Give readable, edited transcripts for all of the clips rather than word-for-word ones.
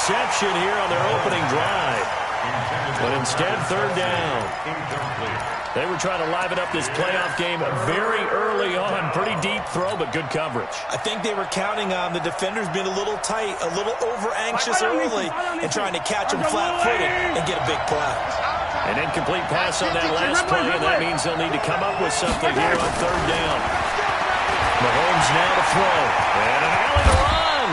interception here on their opening drive. But instead, third down. They were trying to liven up this playoff game very early on. Pretty deep throw, but good coverage. I think they were counting on the defenders being a little tight, a little over-anxious early, and trying to catch them flat-footed and get a big play. An incomplete pass on that last play, and that means they'll need to come up with something here on third down. Mahomes now to throw. And an alley to run.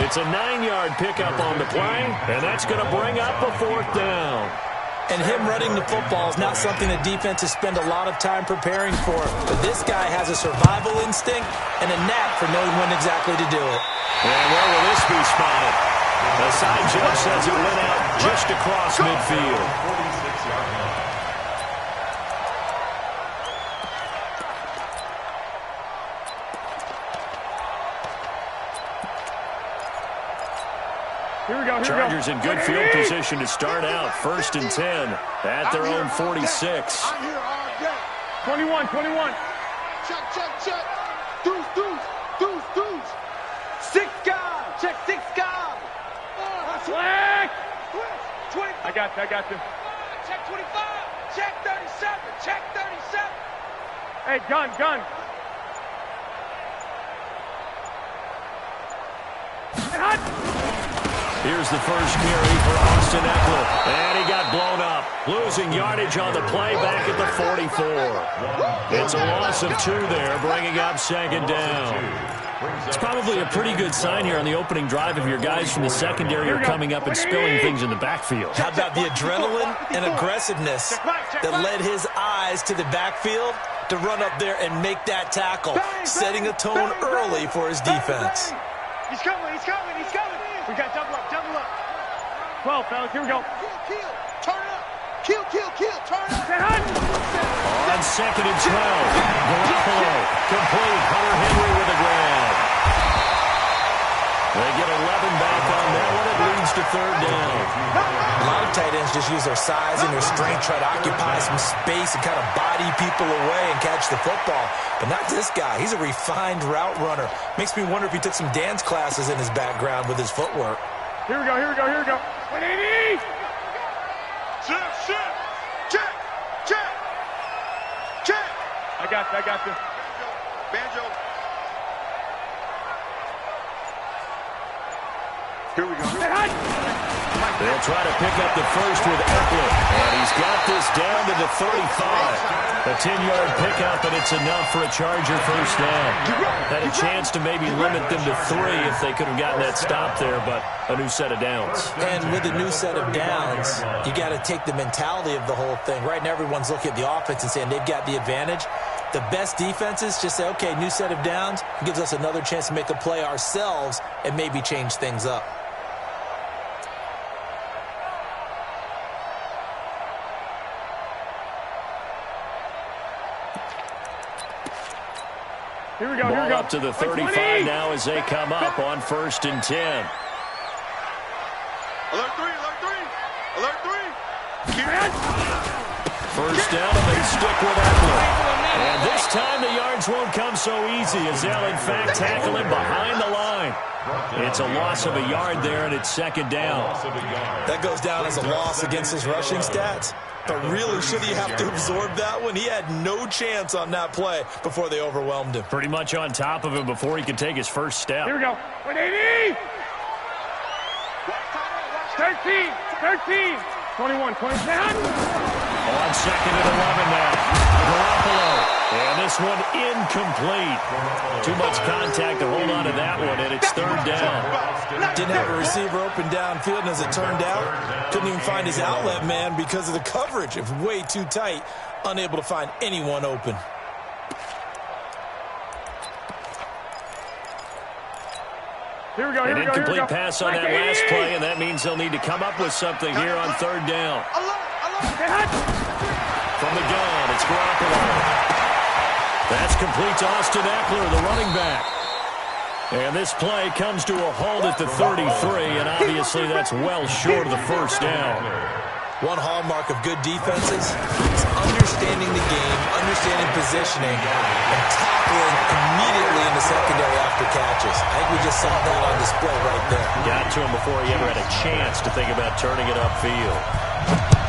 It's a 9-yard pickup on the play, and that's going to bring up a fourth down. And him running the football is not something that defenses spend a lot of time preparing for. But this guy has a survival instinct and a knack for knowing when exactly to do it. And where will this be spotted? The side judge says it went out just across midfield. Chargers in good field position to start out. 1st and 10 at their own 46. 21. Check. Deuce. 6 guard. Check 6 guard. Flag. 20. I got you. Check 25. Check 37. Hey, gun. Here's the first carry for Austin Eckler. And he got blown up. Losing yardage on the play back at the 44. It's a loss of 2 there, bringing up 2nd down. It's probably a pretty good sign here on the opening drive if your guys from the secondary are coming up and spilling things in the backfield. How about the adrenaline and aggressiveness that led his eyes to the backfield to run up there and make that tackle, setting a tone early for his defense. He's coming. We got double up. 12, fellas, here we go. Kill. Turn up. Kill. Turn up. On 2nd and 12. Garoppolo. Complete. Hunter Henry with a grab. They get 11 back on that one. It leads to 3rd down. A lot of tight ends just use their size and their strength, try to occupy some space and kind of body people away and catch the football. But not this guy. He's a refined route runner. Makes me wonder if he took some dance classes in his background with his footwork. Here we go. 180. Check. I got you. Banjo. Here we go. They'll try to pick up the first with Eckler. And he's got this down to the 35. A 10-yard pickup, and it's enough for a Charger first down. Had a chance to maybe limit them to 3 if they could have gotten that stop there, but a new set of downs. And with a new set of downs, you got to take the mentality of the whole thing. Right now, everyone's looking at the offense and saying they've got the advantage. The best defenses just say, okay, new set of downs. It gives us another chance to make a play ourselves and maybe change things up. Here we go. Ball up to the 35 now as they come up on 1st and 10. Alert 3. First down, and they stick with Eckler. And this time the yards won't come so easy as they'll, in fact, tackle him behind the line. It's a loss of a yard there, and it's 2nd down. That goes down as a loss against his rushing stats. But really, should he have to absorb that one? He had no chance on that play before they overwhelmed him. Pretty much on top of him before he could take his first step. Here we go. 180. 13. 21. On 2nd and 11 now. Garoppolo. And this one incomplete. Too much contact to hold on to that one, and it's 3rd down. Didn't have a receiver open downfield, and as it turned out, couldn't even find his outlet man because of the coverage. It was way too tight, unable to find anyone open. An incomplete pass on that last play, and that means they'll need to come up with something here on 3rd down. From the gun, it's Garoppolo. That's complete to Austin Eckler, the running back. And this play comes to a halt at the 33, and obviously that's well short of the first down. One hallmark of good defenses is understanding the game, understanding positioning, and tackling tackling immediately in the secondary after catches. I think we just saw that on display right there. Got to him before he ever had a chance to think about turning it upfield.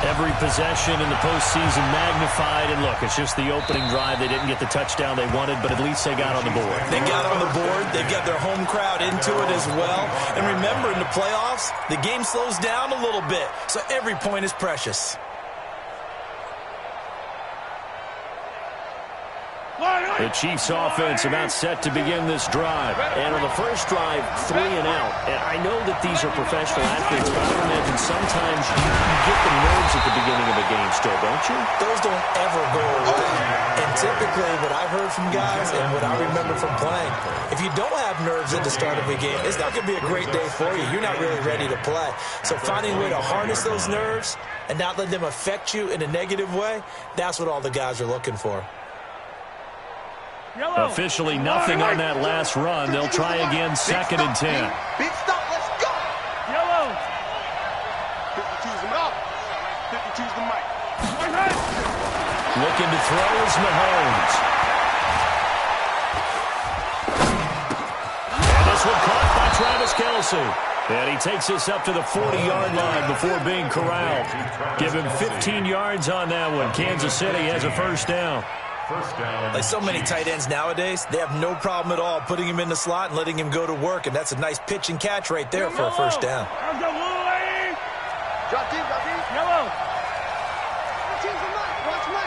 Every possession in the postseason magnified, and look, it's just the opening drive. They didn't get the touchdown they wanted, but at least they got on the board. They got on the board. They've got their home crowd into it as well. And remember, in the playoffs, the game slows down a little bit, so every point is precious. The Chiefs offense about set to begin this drive. And on the first drive, 3 and out. And I know that these are professional athletes, but I would imagine sometimes you get the nerves at the beginning of a game still, don't you? Those don't ever go away. And typically, what I've heard from guys and what I remember from playing, if you don't have nerves at the start of a game, it's not going to be a great day for you. You're not really ready to play. So finding a way to harness those nerves and not let them affect you in a negative way, that's what all the guys are looking for. Yellow. Officially nothing on that last run. They'll try again, 2nd and 10. Big stop, let's go. Yellow. 52's the mic. 52's the mic. Looking to throw is Mahomes. And this one caught by Travis Kelce. And he takes us up to the 40-yard line before being corralled. Give him 15 yards on that one. Kansas City has a first down. Like so many tight ends nowadays, they have no problem at all putting him in the slot and letting him go to work, and that's a nice pitch and catch right there for a first down. Drop deep, yellow.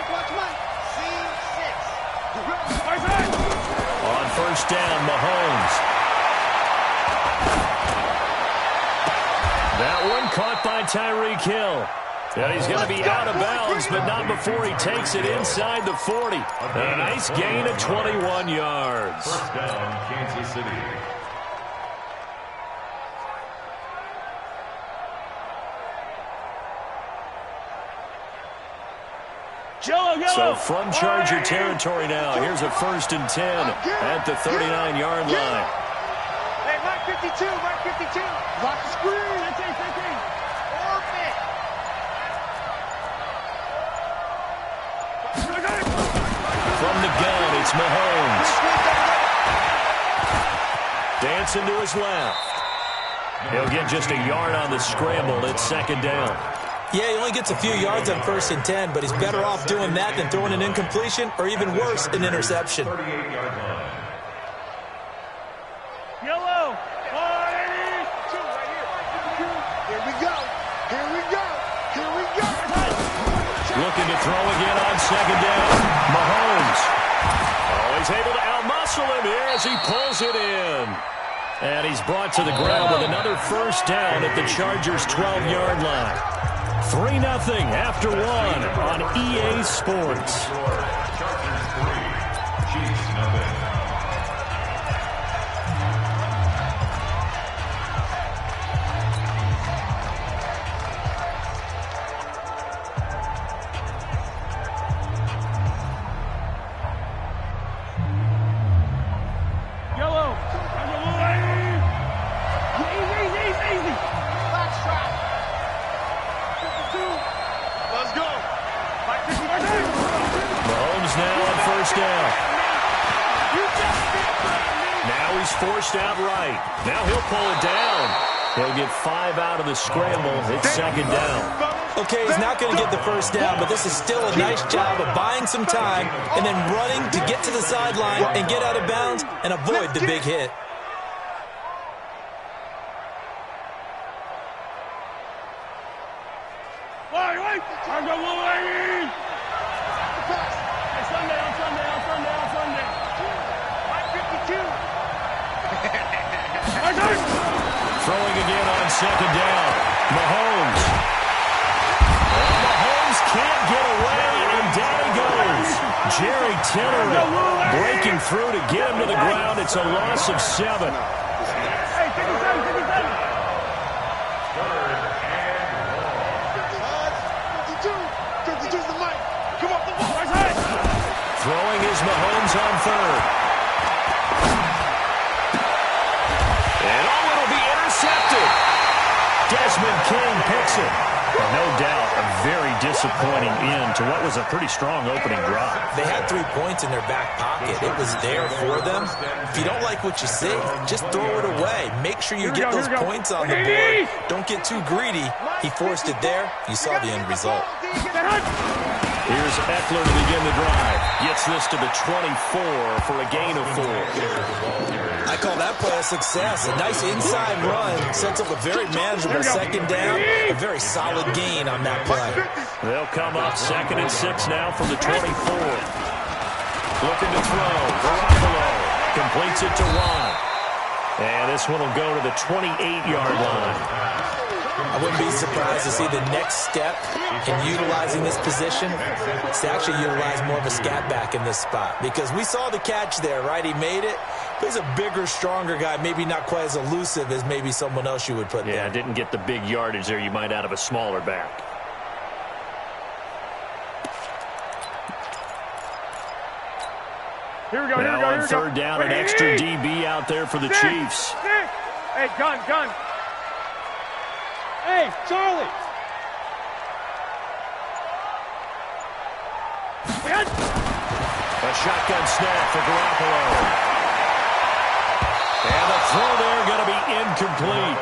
Watch Mike. C6. On first down, Mahomes. That one caught by Tyreek Hill. And he's going to be out of bounds, but not before he takes it inside the 40. A nice gain of 21 yards. First down, Kansas City. So from Charger territory now, here's a 1st and 10 at the 39-yard line. Hey, Mike 52. Lock the screen. 15. Orbit. From the gun, it's Mahomes. Dancing to his left. He'll get just a yard on the scramble. It's 2nd down. Yeah, he only gets a few yards on 1st and 10, but he's better off doing that than throwing an incompletion or even worse, an interception. 38-yard line. Yellow. 182 right here. Here we go. Looking to throw again on 2nd down. Mahomes. Oh, he's able to outmuscle him here as he pulls it in. And he's brought to the ground with another first down at the Chargers' 12-yard line. 3-0 after 1 on EA Sports. Chargers 3, Chiefs 0. Forced out right. Now he'll pull it down. He'll get 5 out of the scramble. It's 2nd down. Okay, he's not going to get the first down, but this is still a nice job of buying some time and then running to get to the sideline and get out of bounds and avoid the big hit. Throwing again on 2nd down. Mahomes. And Mahomes can't get away, and down he goes. Jerry Tillery breaking through to get him to the ground. It's a loss of 7. Hey, 57. 52's the mic. Come on, the ball. Throwing is Mahomes on 3rd. Desmond King picks it. And no doubt, a very disappointing end to what was a pretty strong opening drive. They had 3 points in their back pocket. It was there for them. If you don't like what you see, just throw it away. Make sure you get those points on the board. Don't get too greedy. He forced it there. You saw the end result. Here's Eckler to begin the drive. Gets this to the 24 for a gain of 4. I call that play a success. A nice inside run sets up a very manageable second down. A very solid gain on that play. They'll come up 2nd and 6 now from the 24. Looking to throw. Garoppolo completes it to Watt. And this one will go to the 28-yard line. I wouldn't be surprised to see the next step in utilizing this position is to actually utilize more of a scat back in this spot. Because we saw the catch there, right? He made it. But he's a bigger, stronger guy, maybe not quite as elusive as maybe someone else you would put there. Yeah, didn't get the big yardage there you might out of a smaller back. Here we go, here we go, Now here on we go. 3rd down, an extra DB out there for the Chiefs. Hey, gun. Hey, Charlie. A shotgun snap for Garoppolo. And the throw there going to be incomplete.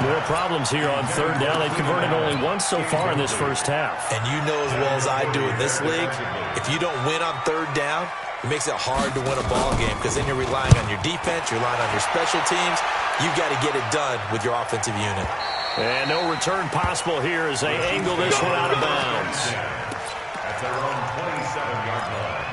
More problems here on 3rd down. They've converted only once so far in this first half. And you know as well as I do in this league, if you don't win on 3rd down, it makes it hard to win a ball game because then you're relying on your defense, you're relying on your special teams. You've got to get it done with your offensive unit. And no return possible here as they angle this one out of bounds. At their own 27-yard line.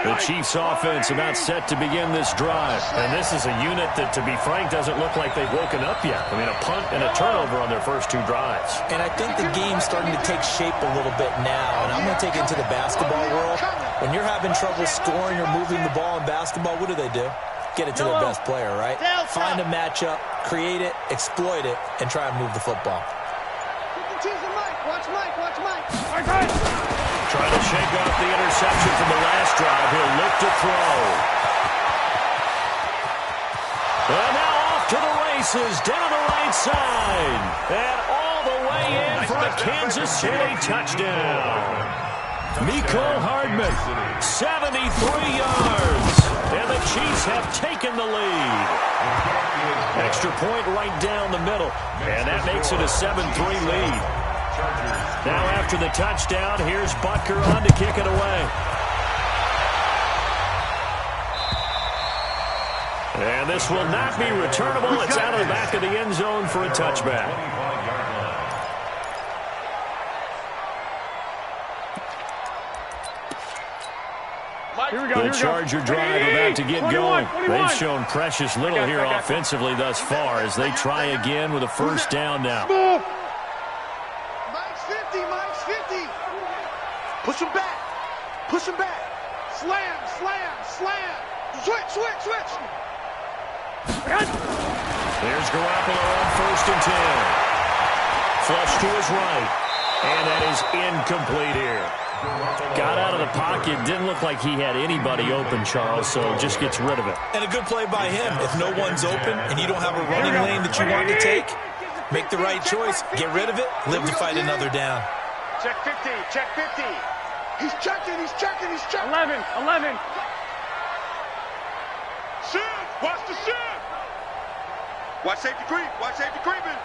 The Chiefs offense about set to begin this drive. And this is a unit that, to be frank, doesn't look like they've woken up yet. I mean, a punt and a turnover on their first 2 drives. And I think the game's starting to take shape a little bit now. And I'm going to take it into the basketball world. When you're having trouble scoring or moving the ball in basketball, what do? Get it to their best player, right? Find a matchup, create it, exploit it, and try and move the football. Watch Mike. Trying to shake off the interception from the last drive. He'll look to throw. And now off to the races, down the right side. And all the way in for a Kansas City touchdown. Mecole Hardman, 73 yards. And the Chiefs have taken the lead. Extra point right down the middle. And that makes it a 7-3 lead. Now after the touchdown, here's Butker on to kick it away. And this will not be returnable. It's out of the back of the end zone for a touchback. The Charger drive about to get going. They've shown precious little here offensively thus far as they try again with a first down now. Mike's 50. Push him back. Slam. Switch. There's Garoppolo on 1st and 10. Flush to his right. And that is incomplete here. Got out of the pocket. Didn't look like he had anybody open, Charles, so just gets rid of it. And a good play by him. If no one's open and you don't have a running lane that you want to take, make the right choice. Get rid of it. Live to fight another down. Check 50. He's checking. 11. Shift. Watch the shift. Watch safety creeping.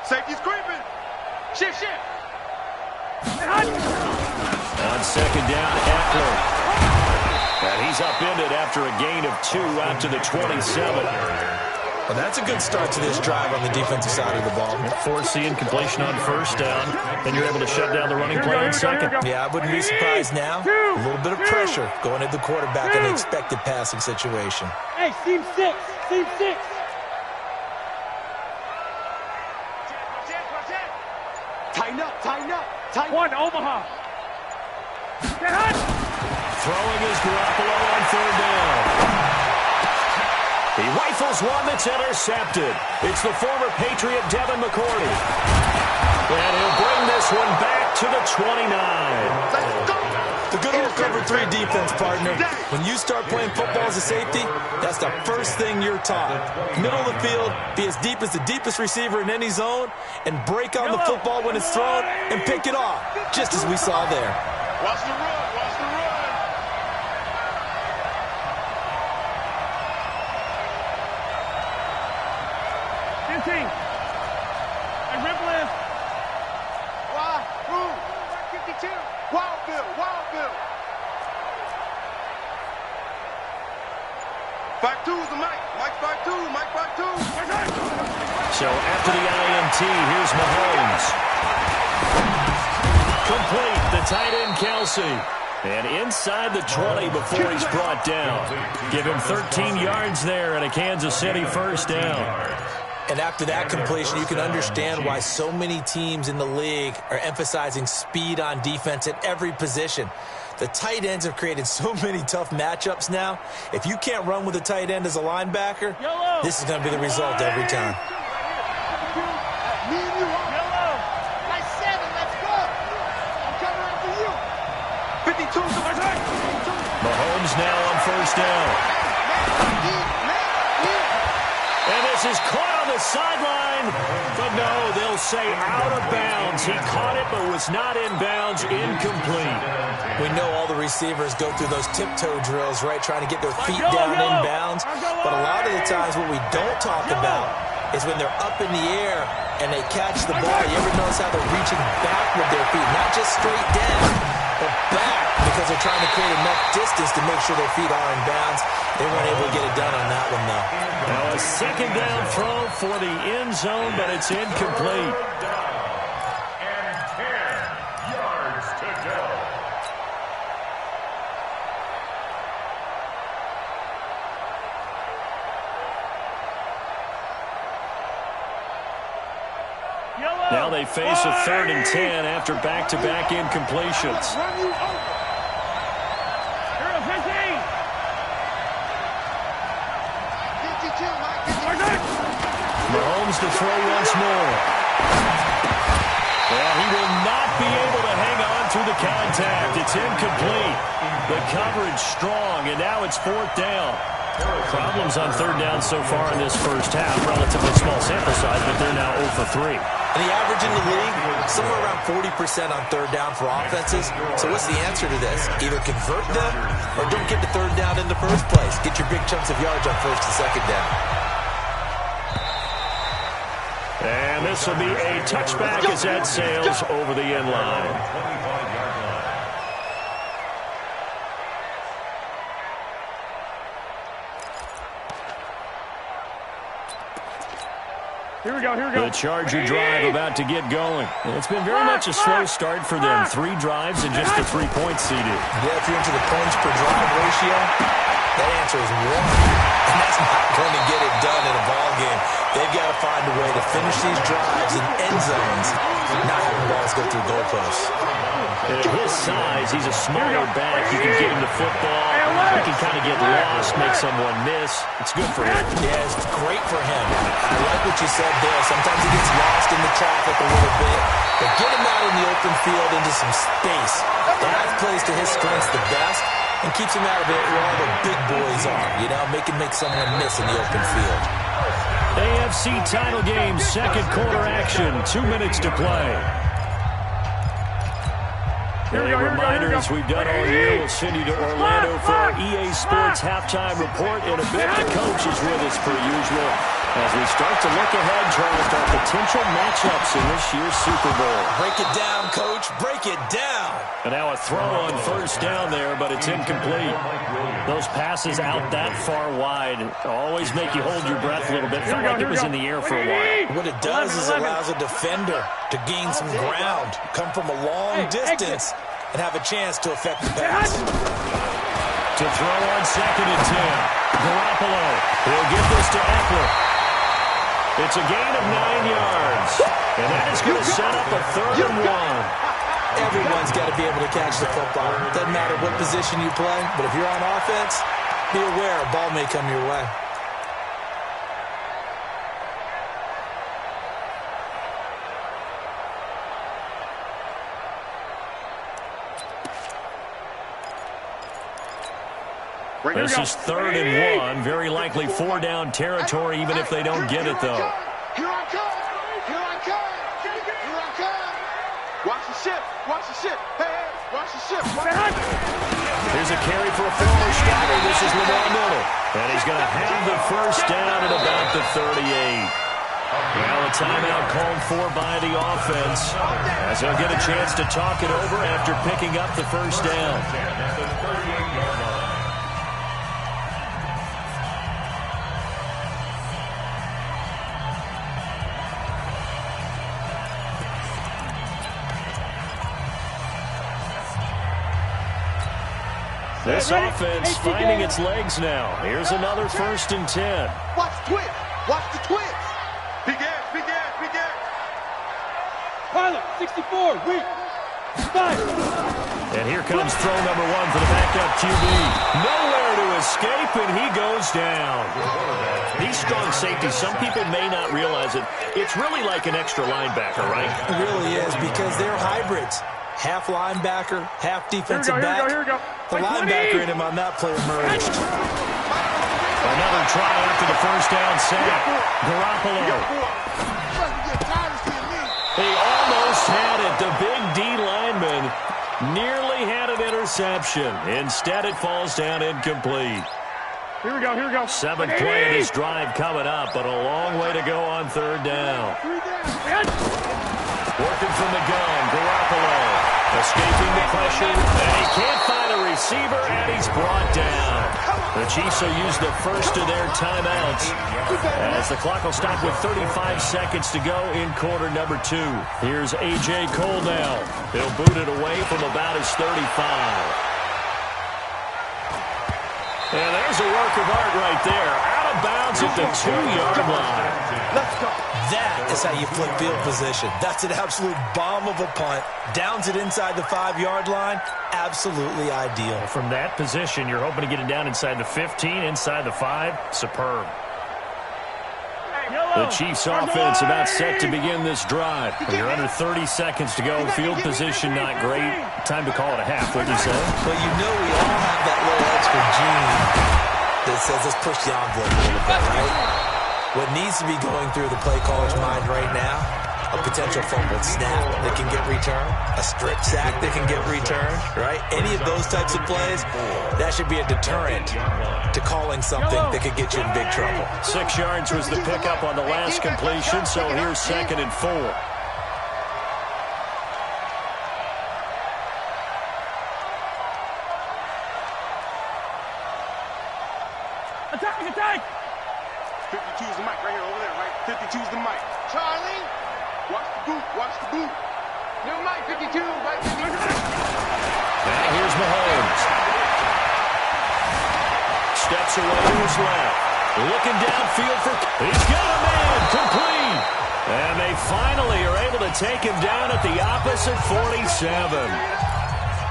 Safety's creeping. Shift. On 2nd down, Eckler. And he's upended after a gain of 2 out to the 27. Well, that's a good start to this drive on the defensive side of the ball. Force the incompletion on 1st down, and you're able to shut down the running play on 2nd. Yeah, I wouldn't be surprised now. A little bit of pressure going at the quarterback in the expected passing situation. Hey, team 6. Tighten up. One, Omaha. Get hot. Throwing is Garoppolo on 3rd down. He rifles one that's intercepted. It's the former Patriot Devin McCourty. And he'll bring this one back to the 29. The good old cover 3 defense, partner. When you start playing football as a safety, that's the first thing you're taught. Middle of the field, be as deep as the deepest receiver in any zone, and break on the football when it's thrown and pick it off, just as we saw there. Watch the run, watch the run. 15. Hey, Ripple. Why? Who? 52. Wildville, Wildville. 5-2's the Mike. Mike 5-2, Mike 5-2. So after the INT, here's Mahomes. Complete, the tight end Kelsey. And inside the 20 before he's brought down. Give him 13 yards there and a Kansas City first down. And after that completion, you can understand why so many teams in the league are emphasizing speed on defense at every position. The tight ends have created so many tough matchups now. If you can't run with a tight end as a linebacker, this is going to be the result every time. Mahomes now on first down. And this is caught on the sideline. But no, they'll say out of bounds. He caught it but was not in bounds. Incomplete. We know all the receivers go through those tiptoe drills, right, trying to get their feet down in bounds. But a lot of the times what we don't talk about is when they're up in the air and they catch the ball. You ever notice how they're reaching back with their feet, not just straight down, but back, because they're trying to create enough distance to make sure their feet are in bounds. They weren't able to get it done on that one, though. Now a second down throw for the end zone, but it's incomplete. And 10 yards to go. Now they face a 3rd and 10 after back-to-back incompletions. Mahomes to throw once more. Well, he will not be able to hang on through the contact. It's incomplete. The coverage strong, and now it's 4th down. Problems on 3rd down so far in this first half. Relatively small sample size, but they're now 0 for 3. And the average in the league, somewhere around 40% on 3rd down for offenses. So what's the answer to this? Either convert them or don't get the 3rd down in the first place. Get your big chunks of yards on 1st and 2nd down. And this will be a touchback as that sails over the end line. Here we go, here we go. The Charger drive about to get going. It's been very much a slow start for them. 3 drives and just a 3-point seeded. Yeah, if you're into the points per drive ratio, that answer is 1. And that's not going to get it done in a ball game. They've got to find a way to finish these drives in end zones, not having balls go through goalposts. At his size, he's a smaller back. You can get him the football. He can kind of get lost, make someone miss. It's good for him. Yeah, it's great for him. I like what you said there. Sometimes he gets lost in the traffic a little bit, but get him out in the open field into some space. That plays to his strengths the best and keeps him out of it where all the big boys are, you know, make someone miss in the open field. AFC title game, 2nd quarter action, 2 minutes to play. A reminder, as we've done all year, we'll send you to Orlando for our EA Sports halftime report. In a bit, the coach is with us per usual as we start to look ahead, Charles, to our potential matchups in this year's Super Bowl. Break it down, Coach. Break it down. And now a throw on 1st down there, but it's incomplete. Those passes out that far wide always make you hold your breath a little bit. Felt like it was in the air for a while. What it does is it allows a defender to gain some ground, come from a long distance, and have a chance to affect the pass. To throw on 2nd and 10. Garoppolo will give this to Eckler. It's a gain of 9 yards. And that is going to set up a 3rd and 1. Everyone's got to be able to catch the football. Doesn't matter what position you play, but if you're on offense, be aware a ball may come your way. This is 3rd and 1. Very likely 4-down territory, even if they don't get it, though. Here I come. Here I come. Here I come. Watch the ship. Watch the ship. Hey, watch the ship. Here's a carry for a former starter. This is Lamar Miller. And he's going to have the first down at about the 38. Well, a timeout called for by the offense, as they'll get a chance to talk it over after picking up the first down. This offense finding its legs now. Here's another 1st and 10. Watch the twist. Watch the twist. Big ass, big ass, big ass. Pilot, 64, weak. 5. And here comes throw number 1 for the backup QB. Nowhere to escape, and he goes down. These strong safeties, some people may not realize it. It's really like an extra linebacker, right? It really is, because they're hybrids. Half linebacker, half defensive back. Here we go. The linebacker in him on that play emerged. Another try after the first down sack. Garoppolo. He almost had it. The big D lineman nearly had an interception. Instead, it falls down incomplete. Here we go. 7th play of this drive coming up, but a long way to go on 3rd down. Working from the gun, Garoppolo. Escaping the pressure, and he can't find a receiver, and he's brought down. The Chiefs will use the first of their timeouts, as the clock will stop with 35 seconds to go in quarter number 2. Here's A.J. Cole now. He'll boot it away from about his 35. And there's a work of art right there. Out of bounds at the 2-yard line. Let's go. That is how you flip field position. That's an absolute bomb of a punt. Downs it inside the 5-yard line. Absolutely ideal. From that position, you're hoping to get it down inside the 15, inside the 5. Superb. The Chiefs offense about set to begin this drive. You're under 30 seconds to go. Field position not great. Time to call it a half, wouldn't you say? Well, you know we all have that little extra gene that says let's push the envelope a little bit, right? What needs to be going through the play caller's mind right now, a potential fumbled snap that can get returned, a strip sack that can get returned, right? Any of those types of plays, that should be a deterrent to calling something that could get you in big trouble. 6 yards was the pickup on the last completion, so here's 2nd and 4. Attack! 52's the mic right here, over there, right? 52's the mic. Charlie, watch the boot, watch the boot. New mic, 52, mic 52. Now here's Mahomes. Steps away to his left. Looking downfield for... He's got a man, complete. And they finally are able to take him down at the opposite 47.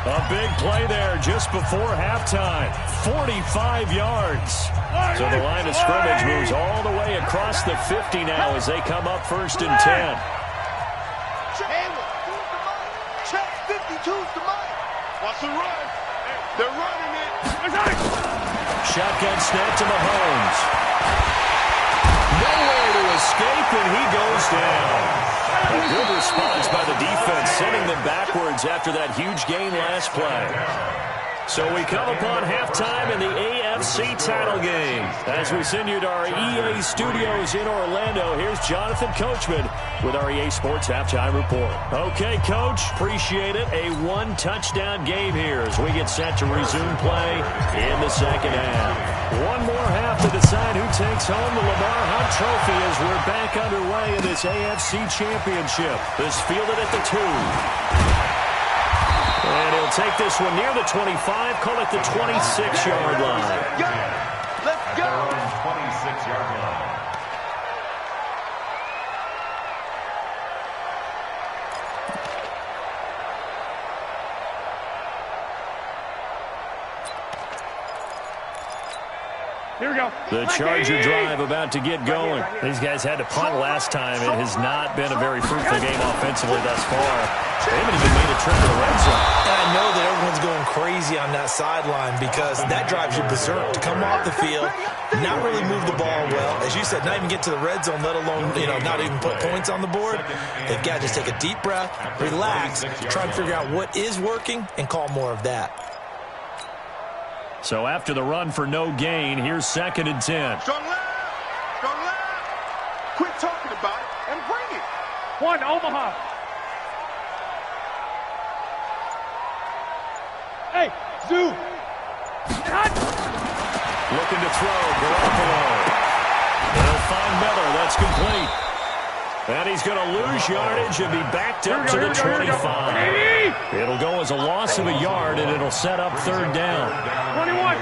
A big play there just before halftime. 45 yards. So the line of scrimmage moves all the way across the 50 now as they come up 1st and 10. Check 52's the mic. Watch the run. They're running it. Shotgun snap to Mahomes. Nowhere to escape, and he goes down. A good response by the defense, sending them backwards after that huge gain last play. So we come upon halftime in the AFC title game. As we send you to our EA studios in Orlando, here's Jonathan Coachman with our EA Sports Halftime Report. Okay, Coach, appreciate it. A 1-touchdown game here as we get set to resume play in the 2nd half. One more half to decide who takes home the Lamar Hunt Trophy as we're back underway in this AFC Championship. This fielded at the 2. And he'll take this one near the 25, call it the 26-yard line. Let's go. 26-yard line. Here we go. The Charger drive about to get going. These guys had to punt last time. It has not been a very fruitful game offensively thus far. They haven't even made a trip to the red zone. And I know that everyone's going crazy on that sideline because that drives you berserk to come off the field, not really move the ball well. As you said, not even get to the red zone, let alone, not even put points on the board. They've got to just take a deep breath, relax, try and figure out what is working, and call more of that. So after the run for no gain, here's 2nd and 10. Strong left. Strong left. Quit talking about it and bring it. 1, Omaha. Hey, Zoo. Hot. Looking to throw, Garoppolo. They'll find Miller. That's complete. And he's going to lose yardage and be backed up to the 25. It'll go as a loss of a yard, and it'll set up 3rd down. 21.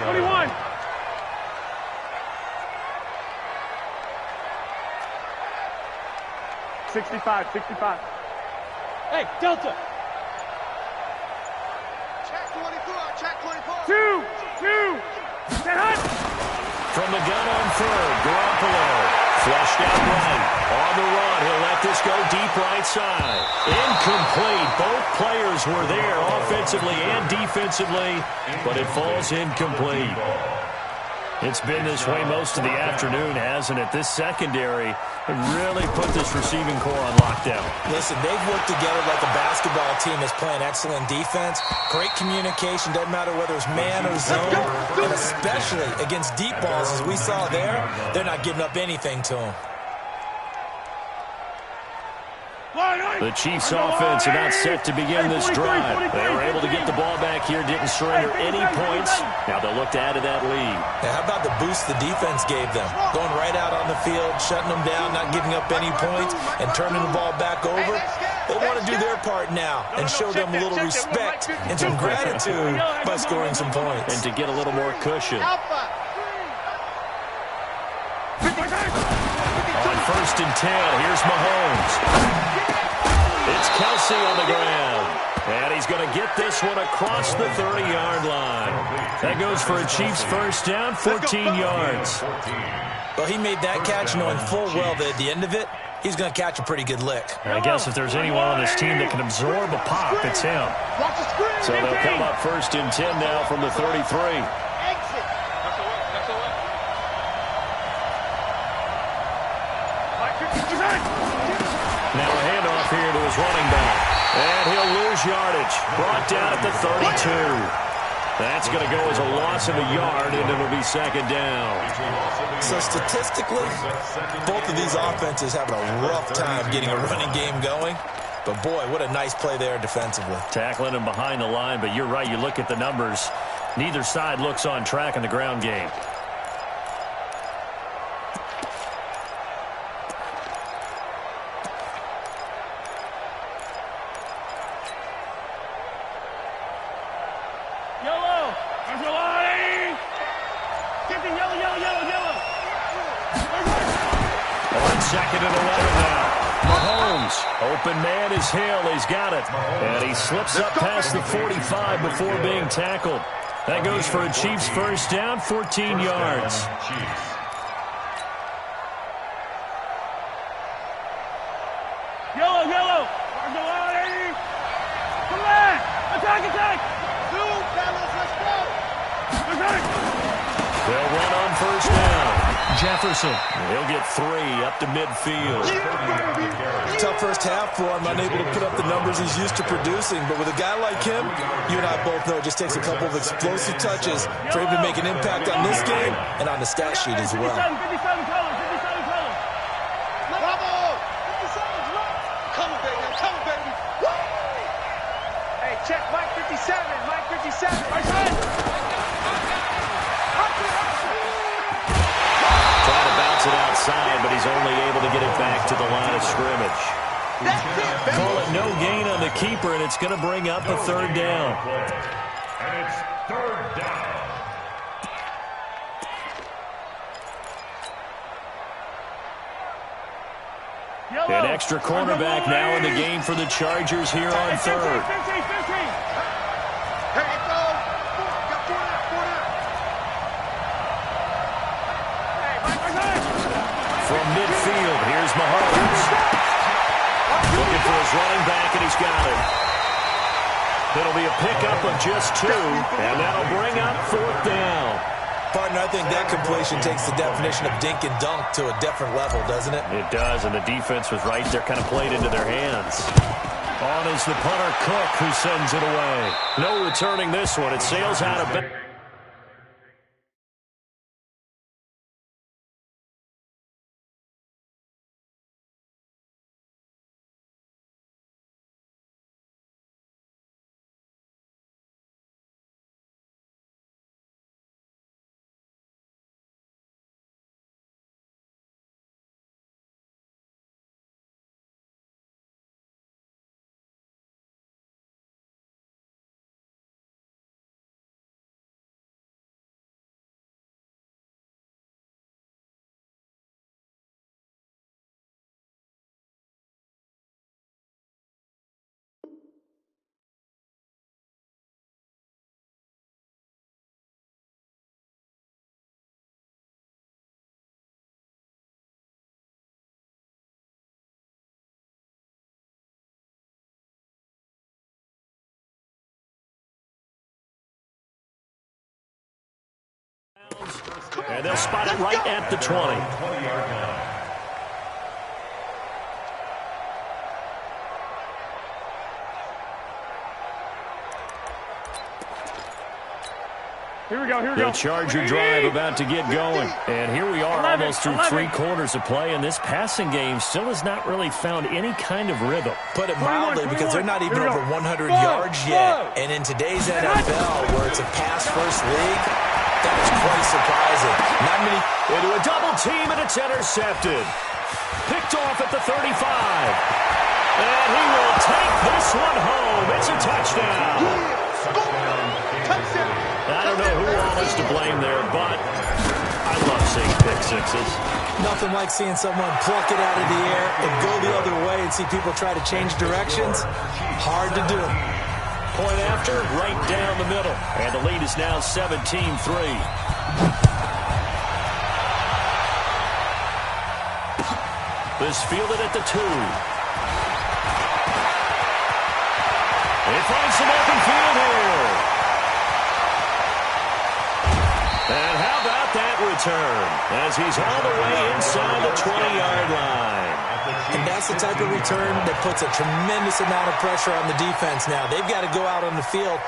65. Hey, Delta. Check 24. Check 24. 2. Get hot. From the gun on 3rd, Garoppolo. Flushed out right. On the run, he'll let this go deep right side. Incomplete. Both players were there offensively and defensively, but it falls incomplete. It's been this way most of the afternoon, hasn't it? This secondary really put this receiving core on lockdown. Listen, they've worked together like a basketball team that's playing excellent defense. Great communication, doesn't matter whether it's man or zone. And especially against deep balls, as we saw there, they're not giving up anything to them. The Chiefs offense about set to begin this drive. They were able to get the ball back here, didn't surrender any points. Now they'll look to add to that lead. Now, how about the boost the defense gave them? Going right out on the field, shutting them down, not giving up any points, and turning the ball back over. They want to do their part now and show them a little respect and some gratitude by scoring some points. And to get a little more cushion. On 1st and 10, here's Mahomes. It's Kelsey on the ground. And he's going to get this one across the 30-yard line. That goes for a Chiefs first down, 14 yards. Well, he made that catch knowing full well that at the end of it, he's going to catch a pretty good lick. I guess if there's anyone on this team that can absorb a pop, it's him. So they'll come up 1st and 10 now from the 33. Now a handoff here to his running back. And he'll lose yardage. Brought down at the 32. That's going to go as a loss of a yard, and it'll be 2nd down. So statistically, both of these offenses having a rough time getting a running game going. But, boy, what a nice play there defensively. Tackling him behind the line, but you're right. You look at the numbers. Neither side looks on track in the ground game. Open man is Hill. He's got it. And he slips up past the 45 before being tackled. That goes for a Chiefs first down, 14 yards. Yellow. Come on. Attack. They'll run on first down. Jefferson, he'll get 3 up to midfield. Tough first half for him, unable to put up the numbers he's used to producing. But with a guy like him, you and I both know it just takes a couple of explosive touches for him to make an impact on this game and on the stat sheet as well. 57 colors. Bravo! 57's right. Come on, baby. Woo! Hey, check Mike 57. Right side. It outside, but he's only able to get it back to the line of scrimmage. Call it no gain on the keeper, and it's going to bring up a 3rd down. And it's 3rd down. An extra cornerback now in the game for the Chargers here on 3rd. 15. Hey, go. Got 4 now. From midfield, here's Mahomes. Looking for his running back, and he's got it. It'll be a pickup of just 2, and that'll bring up 4th down. Partner, I think that completion takes the definition of dink and dunk to a different level, doesn't it? It does, and the defense was right there, kind of played into their hands. On is the punter, Cook, who sends it away. No returning this one. It sails out of bounds. And they'll spot it right at the 20. Here we go. The Charger drive about to get going. And here we are almost through 3 quarters of play, and this passing game still has not really found any kind of rhythm. Put it mildly, because they're not even over 100 yards yet. And in today's NFL, where it's a pass-first league, that is quite surprising. Not many. Into a double team, and it's intercepted. Picked off at the 35. And he will take this one home. It's a touchdown. I don't know who all is to blame there, but I love seeing pick sixes. Nothing like seeing someone pluck it out of the air and go the other way and see people try to change directions. Hard to do. Point after, right down the middle. And the lead is now 17-3. This fielded at the 2. He finds some open field here. And how about that return? As he's all the way inside the 20-yard line. And that's the type of return that puts a tremendous amount of pressure on the defense now. They've got to go out on the field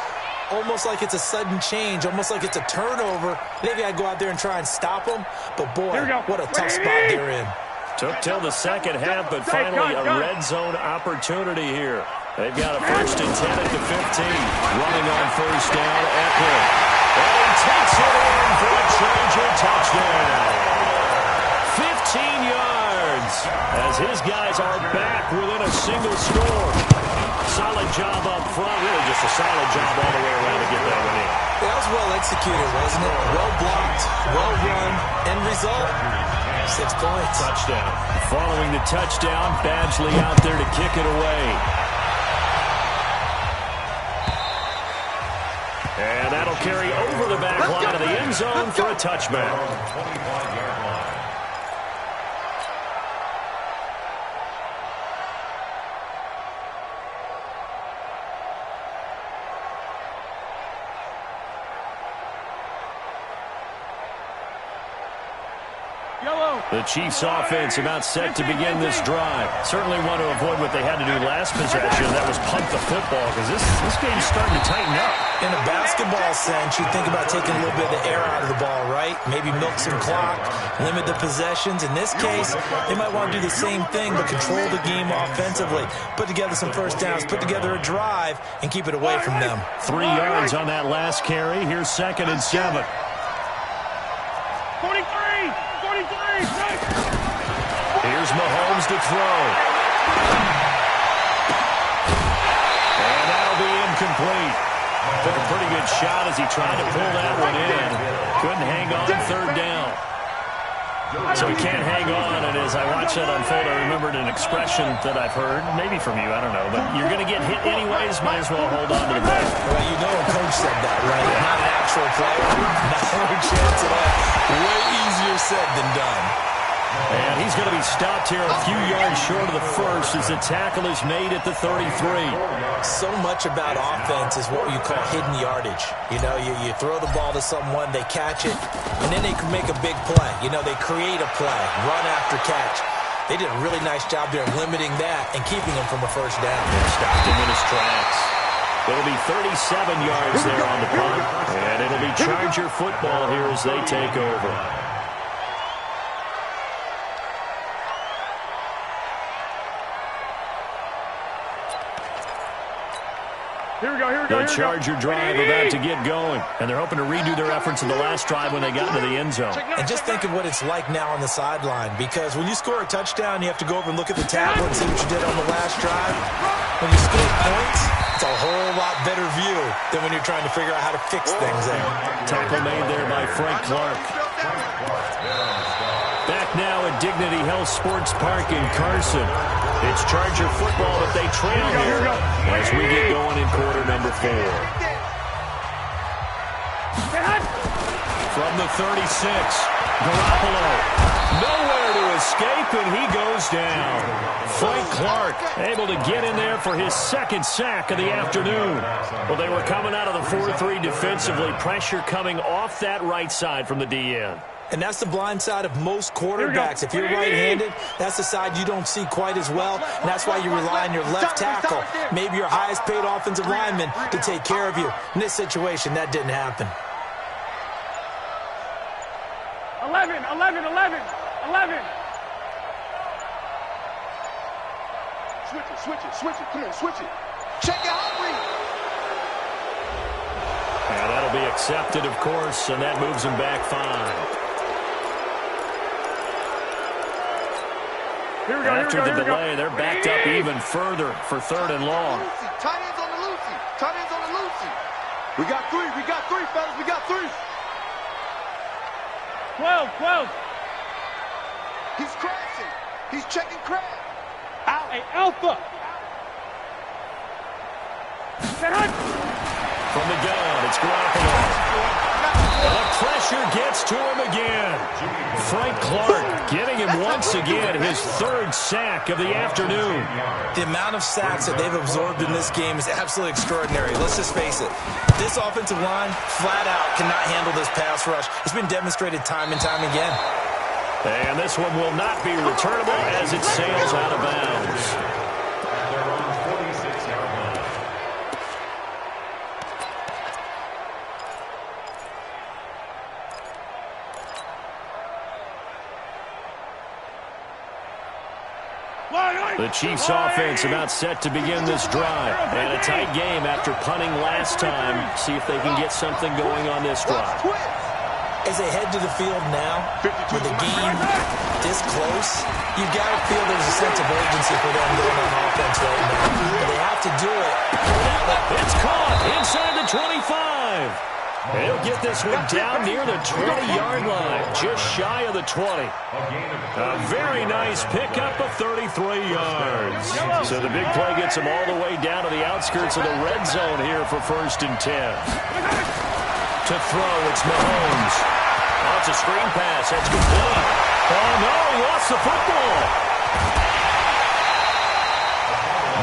almost like it's a sudden change, almost like it's a turnover. They've got to go out there and try and stop them. But, boy, what a tough spot they're in. Took till the second half, but finally a red zone opportunity here. They've got a 1st and 10 at the 15. Running on 1st down, Eckler. And he takes it in for a Charger touchdown. 15 yards as his guys are back within a single score. Solid job up front. Really just a solid job all the way around to get that one in. That was well executed, wasn't it? Well blocked, well run. End result, 6 points. Touchdown. Following the touchdown, Badgley out there to kick it away. And that'll carry over the back line of the end zone for a touchback. 25-yard line. The Chiefs offense about set to begin this drive. Certainly want to avoid what they had to do last possession. That was punt the football, because this game's starting to tighten up. In a basketball sense, you think about taking a little bit of the air out of the ball, right? Maybe milk some clock, limit the possessions. In this case, they might want to do the same thing, but control the game offensively. Put together some 1st downs, put together a drive, and keep it away from them. 3 yards on that last carry. Here's 2nd and 7. 43. Here's Mahomes to throw. And that'll be incomplete. Took a pretty good shot as he tried to pull that one in. Couldn't hang on 3rd down. So he can't hang on, and as I watch that unfold, I remembered an expression that I've heard, maybe from you, I don't know, but you're going to get hit anyways, might as well hold on to the ball. Well, you know a coach said that, right? Not an actual player. Not a chance at all. Way easier said than done. And he's going to be stopped here a few yards short of the first as the tackle is made at the 33. So much about offense is what you call hidden yardage. You know, you throw the ball to someone, they catch it, and then they can make a big play. You know, they create a play, run after catch. They did a really nice job there of limiting that and keeping him from a first down. They stopped him in his tracks. It'll be 37 yards there on the punt, and it'll be Charger football here as they take over. Here we go, here we go, The Charger drive about to get going, and they're hoping to redo their efforts in the last drive when they got into the end zone. And just think of what it's like now on the sideline, because when you score a touchdown, you have to go over and look at the tablet and see what you did on the last drive. When you score points, it's a whole lot better view than when you're trying to figure out how to fix things there. Tackle made there by Frank Clark. Back now at Dignity Health Sports Park in Carson. It's Charger football, but they trail here as we get going in quarter number 4. From the 36, Garoppolo. Nowhere to escape, and he goes down. Frank Clark able to get in there for his second sack of the afternoon. Well, they were coming out of the 4-3 defensively. Pressure coming off that right side from the DN. And that's the blind side of most quarterbacks. If you're right-handed, that's the side you don't see quite as well. And that's why you rely on your left tackle, maybe your highest-paid offensive lineman, to take care of you. In this situation, that didn't happen. 11, 11, 11, 11. Switch it, switch it, switch it. Come on, switch it. Check it out, read. And that'll be accepted, of course, and that moves him back 5. Here we go, After here we go, the delay, they're backed up even further for 3rd and long. Tight ends on the Lucy. Tight ends on the Lucy. We got three, fellas. We got 3. 12, 12. He's crashing. He's checking crash. Out, hey, Alpha. Set hunt. From the gun, it's Garoppolo. The pressure gets to him again. Frank Clark getting him once again, his 3rd sack of the afternoon. The amount of sacks that they've absorbed in this game is absolutely extraordinary. Let's just face it. This offensive line, flat out, cannot handle this pass rush. It's been demonstrated time and time again. And this one will not be returnable as it sails out of bounds. The Chiefs offense about set to begin this drive. And a tight game after punting last time. See if they can get something going on this drive. As they head to the field now, with the game this close, you've got to feel there's a sense of urgency for them going on offense right now. But they have to do it. It's caught inside the 25. They'll get this one down near the 20-yard line, just shy of the 20. A very nice pickup of 33 yards. So the big play gets them all the way down to the outskirts of the red zone here for 1st and 10. To throw, it's Mahomes. Oh, it's a screen pass. That's complete. Oh, no, he lost the football.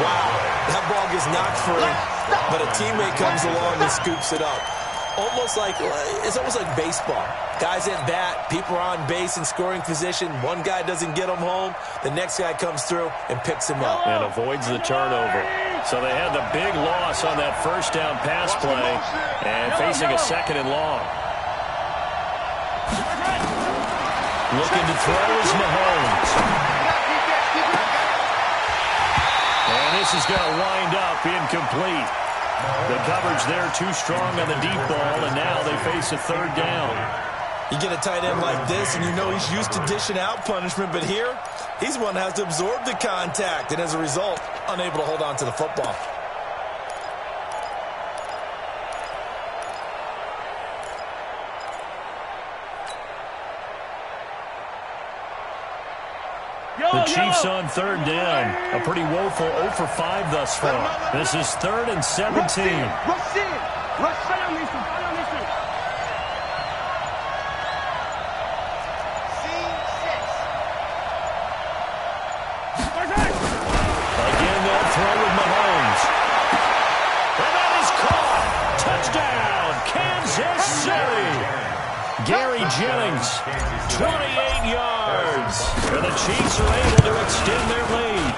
Wow, that ball gets knocked free, but a teammate comes along and scoops it up. It's almost like baseball. Guys at bat, people are on base in scoring position. One guy doesn't get him home. The next guy comes through and picks him up. And avoids the turnover. So they had the big loss on that 1st down pass play and facing a 2nd and long. Looking to throw is Mahomes. And this is going to wind up incomplete. The coverage there too strong on the deep ball, and now they face a 3rd down. You get a tight end like this, and you know he's used to dishing out punishment, but here, he's one that has to absorb the contact, and as a result, unable to hold on to the football. The Chiefs on 3rd down. A pretty woeful 0 for 5 thus far. This is 3rd and 17. Rush in. Rush in. Gary Jennings, 28 yards. And the Chiefs are able to extend their lead.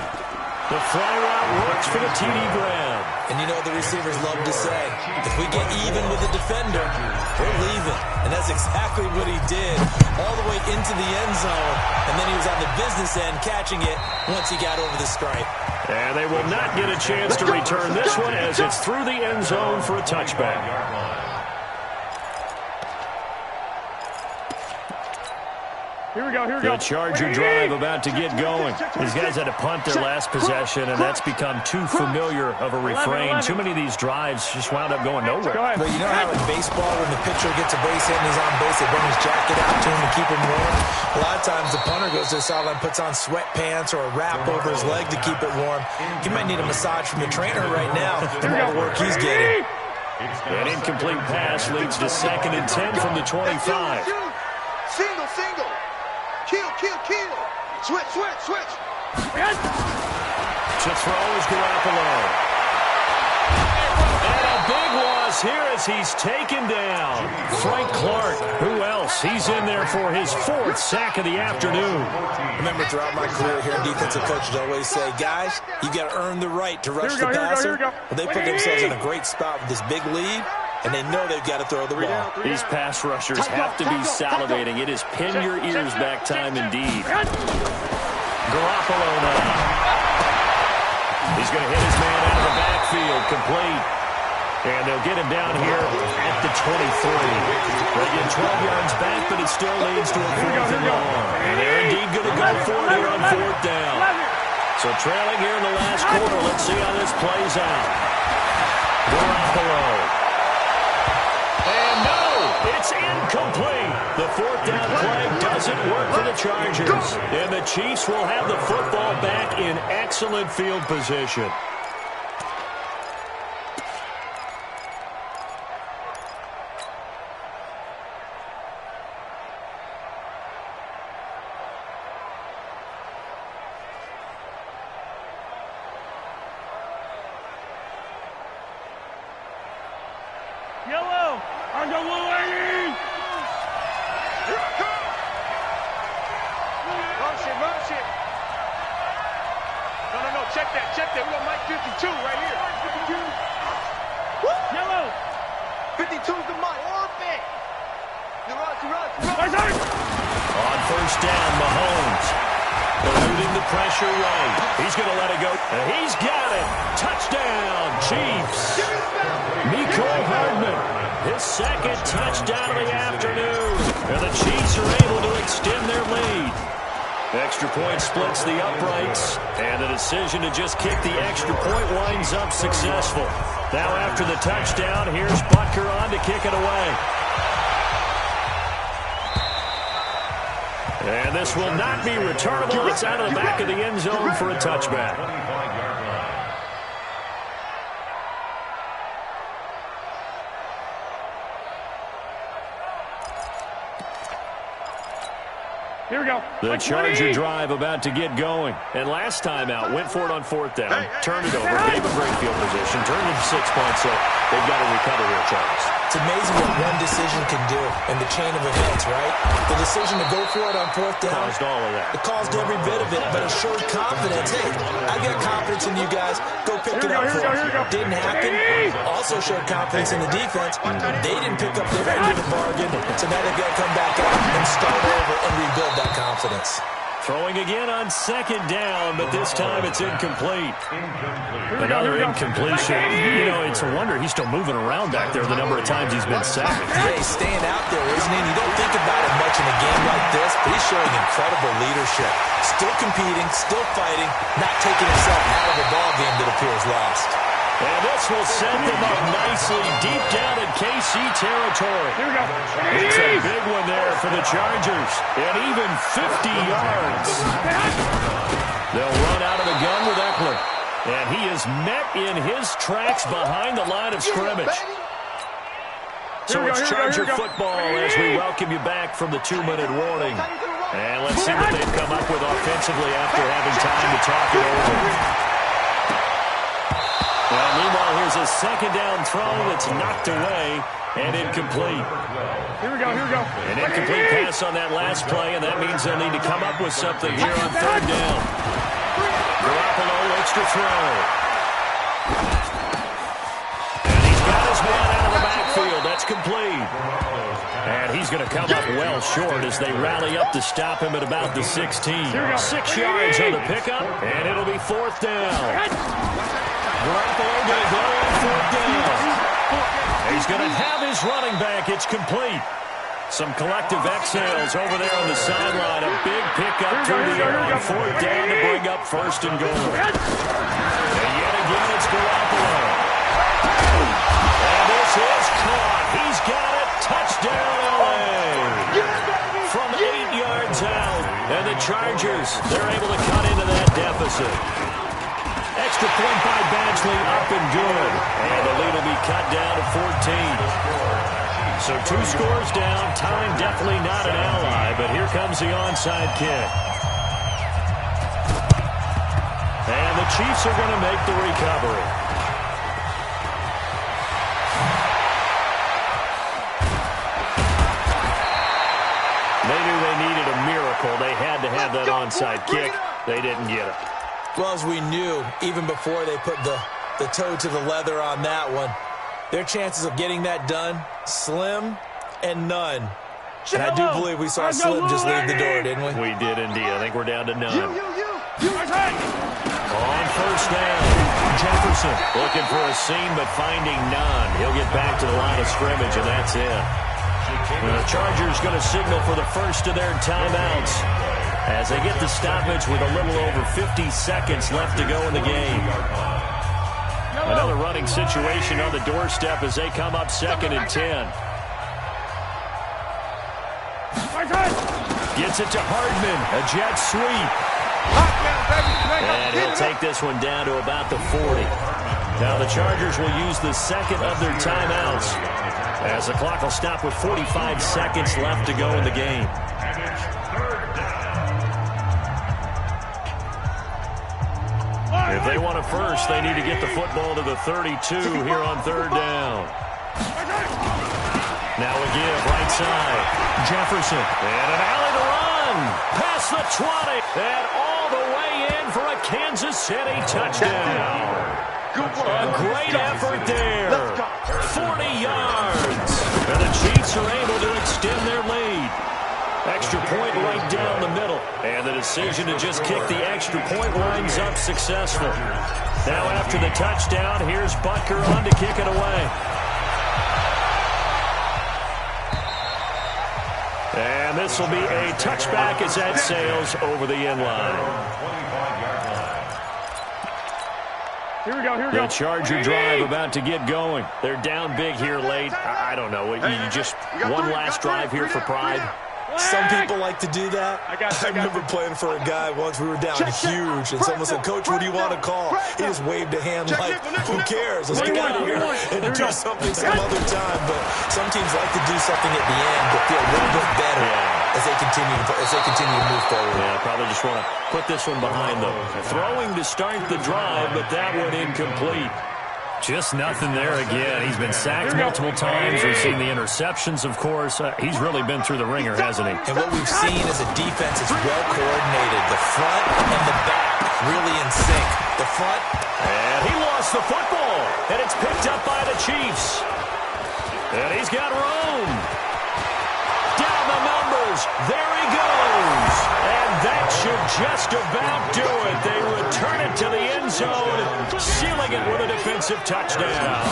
The fly route works for the TD grab. And you know the receivers love to say, if we get even with the defender, we're leaving. And that's exactly what he did, all the way into the end zone. And then he was on the business end catching it once he got over the stripe. And they will not get a chance to return this one as it's through the end zone for a touchback. Here we go, here we go. The Charger drive about to get going. These guys had to punt their last possession, and that's become too familiar of a refrain. Too many of these drives just wound up going nowhere. But you know how in baseball, when the pitcher gets a base hit and he's on base, they bring his jacket out to him to keep him warm? A lot of times the punter goes to the sideline, puts on sweatpants or a wrap over his leg to keep it warm. He might need a massage from the trainer right now from all the work he's getting. An incomplete pass leads to 2nd and 10 from the 25. Single, single. Kill, kill, kill. Switch, switch, switch. To throw is Garoppolo. And a big loss here as he's taken down. Frank Clark, who else? He's in there for his 4th sack of the afternoon. Remember, throughout my career here, defensive coaches always say, guys, you got to earn the right to rush the passer. Well, they put themselves in a great spot with this big lead, and they know they've got to throw the ball. These pass rushers have to be salivating. It is pin your ears back time indeed. Garoppolo now. He's going to hit his man out of the backfield, complete. And they'll get him down here at the 23. They get 12 yards back, but it still leads to a 4th and long. And they're indeed going to go for it here on 4th down. So trailing here in the last quarter. Let's see how this plays out. Garoppolo. And no, it's incomplete. The 4th down play doesn't work for the Chargers. And the Chiefs will have the football back in excellent field position. Yellow. On the blue lane. Here I come. Motion, motion. No, check that, check that. We got Mike 52 right here. 52. Yellow. 52's the Mike. Perfect. Right side. On 1st down, Mahomes. Eluding the pressure right. He's going to let it go. And he's got it. Touchdown, Chiefs. Mecole Hardman, his 2nd touchdown of the afternoon. And the Chiefs are able to extend their lead. Extra point splits the uprights. And the decision to just kick the extra point winds up successful. Now after the touchdown, here's Butker on to kick it away. And this will not be returnable. It's out of the back of the end zone for a touchback. Here we go. The Charger drive about to get going. And last time out, went for it on 4th down, turned it over, gave a great field position, turned it to 6 points, so they've got to recover here, Charles. It's amazing what one decision can do in the chain of events, right? The decision to go for it on 4th down. Caused all of that. It caused every bit of it, but it showed confidence. Hey, I got confidence in you guys. Go pick it up for us. Didn't happen. Also showed confidence in the defense. They didn't pick up their end of the bargain, so now they've got to come back out and start over and rebuild that confidence. Throwing again on 2nd down, but this time it's incomplete. Another incompletion. You know, it's a wonder he's still moving around back there the number of times he's been sacked. Yeah, he's staying out there, isn't he? And you don't think about it much in a game like this, but he's showing incredible leadership. Still competing, still fighting, not taking himself out of a ball game that appears lost. And this will set them up nicely deep down in KC territory. Here we go. It's a big one there for the Chargers. And even 50 yards. They'll run out of the gun with Eckler. And he is met in his tracks behind the line of scrimmage. So it's Charger football as we welcome you back from the 2-minute warning. And let's see what they've come up with offensively after having time to talk it over. Well, meanwhile, here's a second down throw that's knocked away and incomplete. Here we go, here we go. An incomplete pass on that last play, and that means they'll need to come up with something here on third down. Garoppolo looks to throw. And he's got his man out of the backfield. That's complete. And he's going to come up well short as they rally up to stop him at about the 16. 6 yards on the pickup, and it'll be fourth down. Garoppolo going to go on fourth down. He's going to have his running back. It's complete. Some collective exhales over there on the sideline. A big pickup through the air on fourth down to bring up first and goal. And yet again, it's Garoppolo. And this is caught. He's got it. Touchdown, LA. From 8 yards out. And the Chargers, they're able to cut into that deficit. Extra point by Badgley, up and good. And the lead will be cut down to 14. So 2 scores down. Time definitely not an ally, but here comes the onside kick. And the Chiefs are going to make the recovery. They knew they needed a miracle. They had to have that onside kick. They didn't get it. Well, as we knew, even before they put the toe to the leather on that one, their chances of getting that done, slim and none. And I do believe we saw Slim just leave the door, didn't we? We did indeed. I think we're down to none. On first down, Jefferson looking for a seam but finding none. He'll get back to the line of scrimmage, and that's it. The Chargers going to signal for the first of their timeouts as they get the stoppage with a little over 50 seconds left to go in the game. Another running situation on the doorstep as they come up 2nd and 10. Gets it to Hardman, a jet sweep. And he'll take this one down to about the 40. Now the Chargers will use the second of their timeouts as the clock will stop with 45 seconds left to go in the game. If they want a first, they need to get the football to the 32 here on third down. Now a give, right side. Jefferson, and an alley to run. Past the 20, and all the way in for a Kansas City touchdown. A great effort there. 40 yards. And the Chiefs are able to extend their lead. Extra point right down the middle. And the decision to just kick the extra point winds up successful. Now after the touchdown, here's Butker on to kick it away. And this will be a touchback as that sails over the end line. Here we go, here we go. The Charger drive about to get going. They're down big here late. I don't know. You just one last drive here for pride. Some people like to do that. I remember playing for a guy once. We were down huge, and someone said, "Coach, what do you want to call?" He just waved a hand like, "Who cares? Let's get out of here and do something some other time." But some teams like to do something at the end to feel a little bit better as they continue to move forward. Yeah, probably just want to put this one behind them. Throwing to start the drive, but that one incomplete. Just nothing there again. He's been sacked multiple times. We've seen the interceptions, of course. He's really been through the ringer, hasn't he? And what we've seen is a defense that's well coordinated. The front and the back really in sync. The front. And he lost the football. And it's picked up by the Chiefs. And he's got room. Down the numbers. There he goes. And that should just about do it. They return it to the end zone, sealing it with a defensive touchdown.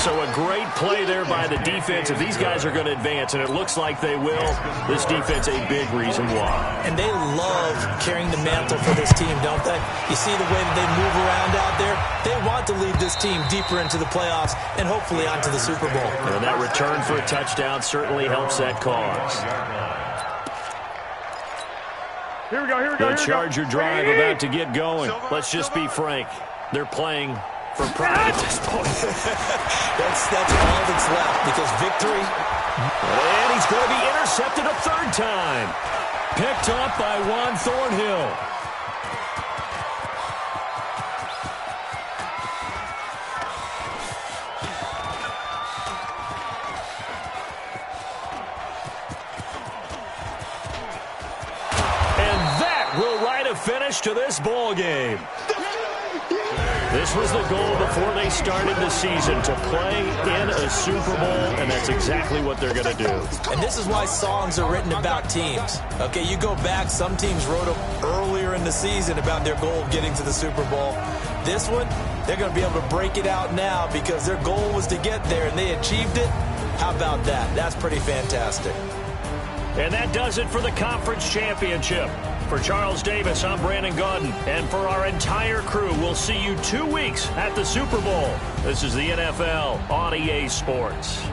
So a great play there by the defense. If these guys are going to advance, and it looks like they will, this defense a big reason why. And they love carrying the mantle for this team, don't they? You see the way that they move around out there? They want to lead this team deeper into the playoffs and hopefully onto the Super Bowl. And that return for a touchdown certainly helps that cause. Here we go, here we go. The Charger drive about to get going. Let's just be frank. They're playing for pride at this point. That's all that's left because victory. And he's going to be intercepted a third time. Picked up by Juan Thornhill. a finish to this ball game. This was the goal before they started the season, to play in a Super Bowl, and that's exactly what they're going to do. And this is why songs are written about teams. Okay, you go back, some teams wrote them earlier in the season about their goal of getting to the Super Bowl. This one, they're going to be able to break it out now because their goal was to get there, and they achieved it. How about that? That's pretty fantastic. And that does it for the conference championship. For Charles Davis, I'm Brandon Gaudin. And for our entire crew, we'll see you 2 weeks at the Super Bowl. This is the NFL on EA Sports.